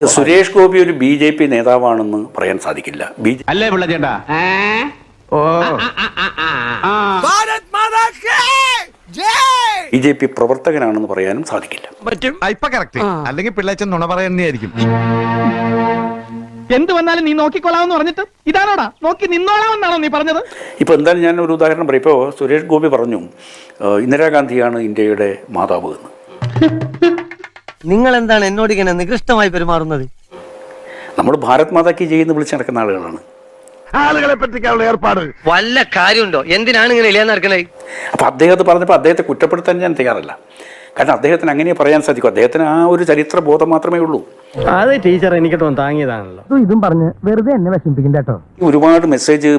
സുരേഷ് ഗോപി ഒരു BJP നേതാവാണെന്ന് പറയാൻ സാധിക്കില്ല. അല്ലേ പിള്ളച്ചേട്ടാ? BJP പ്രവർത്തകനാണെന്ന് പറയാനും സാധിക്കില്ല. അല്ലെങ്കിൽ പിള്ളേച്ചൻ നുണ പറയുന്നതായിരിക്കും. എന്ത് വന്നാലും നീ നോക്കിക്കൊള്ളാമെന്ന് പറഞ്ഞിട്ട് ഇതാണോടാ നോക്കി നിന്നോളാമെന്നാണോ നീ പറഞ്ഞത്? ഇപ്പൊ എന്തായാലും ഞാൻ ഒരു ഉദാഹരണം പറയും. ഇപ്പോൾ സുരേഷ് ഗോപി പറഞ്ഞു ഇന്ദിരാഗാന്ധിയാണ് ഇന്ത്യയുടെ മാതാവ് എന്ന്. നിങ്ങൾ എന്താണ് എന്നോട് ഇങ്ങനെ നികൃഷ്ടമായി പെരുമാറുന്നത്? നമ്മൾ ഭാരത് മാതാ കി ജയ് എന്ന് വിളിച്ച് നടക്കുന്ന ആളുകളാണ്. ആളുകളെ പറ്റിക്കാനുള്ള ഏർപ്പാട് വല്ല കാര്യമുണ്ടോ? എന്തിനാണ് ഇങ്ങനെ ഇല്ലാന്ന് നടക്കണേ? അപ്പൊ അദ്ദേഹത്തെ പറഞ്ഞപ്പോൾ അദ്ദേഹത്തെ കുറ്റപ്പെടുത്താൻ ഞാൻ തയ്യാറല്ല. കാരണം അദ്ദേഹത്തിന് അങ്ങനെ പറയാൻ സാധിക്കും. അദ്ദേഹത്തിന് ആ ഒരു ചരിത്ര ബോധം മാത്രമേ ഉള്ളൂ. അത് ടീച്ചർ എനിക്കിട്ടൊന്ന് താങ്ങിയതാണല്ലോ. ഇതും പറഞ്ഞ് വെറുതെ എന്നെ വിഷമിപ്പിക്കും കേട്ടോ. ഒരുപാട് മെസ്സേജ്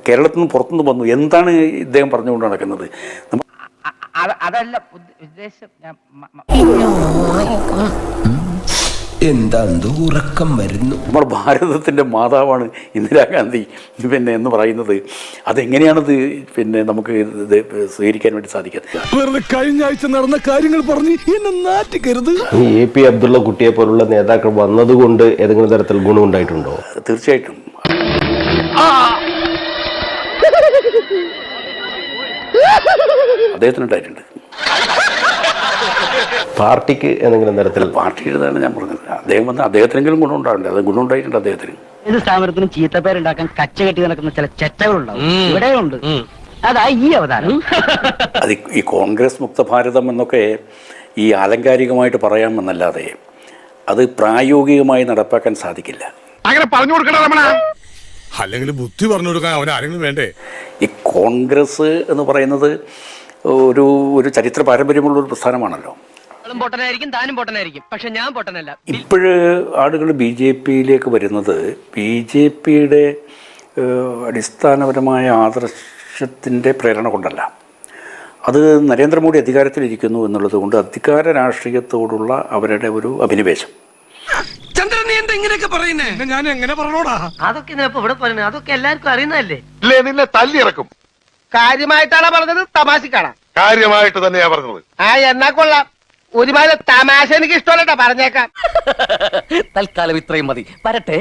കേരളത്തിൽ നിന്ന് പുറത്തുനിന്ന് വന്നു. എന്താണ് ഇദ്ദേഹം പറഞ്ഞുകൊണ്ട് നടക്കുന്നത്? അതല്ല ഉദ്ദേശം. എന്താ ഉറക്കം വരുന്നു. നമ്മൾ ഭാരതത്തിൻ്റെ മാതാവാണ് ഇന്ദിരാഗാന്ധി എന്ന് പറയുന്നത്. അതെങ്ങനെയാണത് നമുക്ക് ഇത് സ്വീകരിക്കാൻ വേണ്ടി സാധിക്കാത്തത്? വെറുതെ കഴിഞ്ഞ ആഴ്ച നടന്ന കാര്യങ്ങൾ പറഞ്ഞ് എന്നെ നാറ്റിക്കരുത്. AP അബ്ദുള്ള കുട്ടിയെ പോലുള്ള നേതാക്കൾ വന്നതുകൊണ്ട് ഏതെങ്കിലും തരത്തിൽ ഗുണമുണ്ടായിട്ടുണ്ടോ? തീർച്ചയായിട്ടും. അദ്ദേഹത്തിനുണ്ടായിട്ടുണ്ട്. പാർട്ടിക്ക് ഏതെങ്കിലും തരത്തിൽ? പാർട്ടിയുടേതാണ് ഞാൻ പറഞ്ഞത്. അദ്ദേഹം വന്ന് അദ്ദേഹത്തിനെങ്കിലും ഗുണമുണ്ടാവില്ല. അത് ഗുണമുണ്ടായിട്ടുണ്ട് അദ്ദേഹത്തിന്. ഏത് സ്ഥാപനത്തിനും ചീത്തപ്പേരുണ്ടാക്കാൻ കച്ച കെട്ടി നടക്കുന്ന ചില ചെറ്റകളുണ്ടാവും. ഇവിടെയുണ്ട്. അതാ ഈ അവതാരം. അത് ഈ കോൺഗ്രസ് മുക്ത ഭാരതം എന്നൊക്കെ ഈ ആലങ്കാരികമായിട്ട് പറയാമെന്നല്ലാതെ അത് പ്രായോഗികമായി നടപ്പാക്കാൻ സാധിക്കില്ല. അങ്ങനെ പറഞ്ഞു കൊടുക്കണ അല്ലെങ്കിൽ ബുദ്ധി പറഞ്ഞു കൊടുക്കാൻ അവൻ ആരെങ്കിലും വേണ്ടേ? ഈ കോൺഗ്രസ് എന്ന് പറയുന്നത് ഒരു ചരിത്ര പാരമ്പര്യമുള്ള ഒരു പ്രസ്ഥാനമാണല്ലോ. പൊട്ടനായിരിക്കും, താനും പൊട്ടനായിരിക്കും, പക്ഷെ ഞാൻ പൊട്ടനല്ല. ഇപ്പോഴ് ആളുകൾ BJPയിലേക്ക് വരുന്നത് BJPയുടെ അടിസ്ഥാനപരമായ ആദർശത്തിൻ്റെ പ്രേരണ കൊണ്ടല്ല. അത് നരേന്ദ്രമോദി അധികാരത്തിലിരിക്കുന്നു എന്നുള്ളത് കൊണ്ട് അധികാര രാഷ്ട്രീയത്തോടുള്ള അവരുടെ ഒരു അഭിനിവേശം. ചന്ദ്രൻ, നീ എന്താ ഇങ്ങനെയൊക്കെ പറയുന്നേ? ഞാൻ എങ്ങനെ പറഞ്ഞോടാ? അതൊക്കെ ഇവിടെ പറയുന്നത് അതൊക്കെ എല്ലാവർക്കും അറിയുന്നതല്ലേ? ഇല്ലേ, നിന്നെ തല്ലിയിറക്കും. കാര്യമായിട്ടാണ് പറഞ്ഞത്, തമാശക്കാണ്? കാര്യമായിട്ട് തന്നെയാ പറഞ്ഞത്. എന്നാ കൊള്ളാം. ഒരുപാട് തമാശ എനിക്ക് ഇഷ്ടമല്ലട്ടോ, പറഞ്ഞേക്കാം. തൽക്കാലം ഇത്രയും മതി. വരട്ടെ.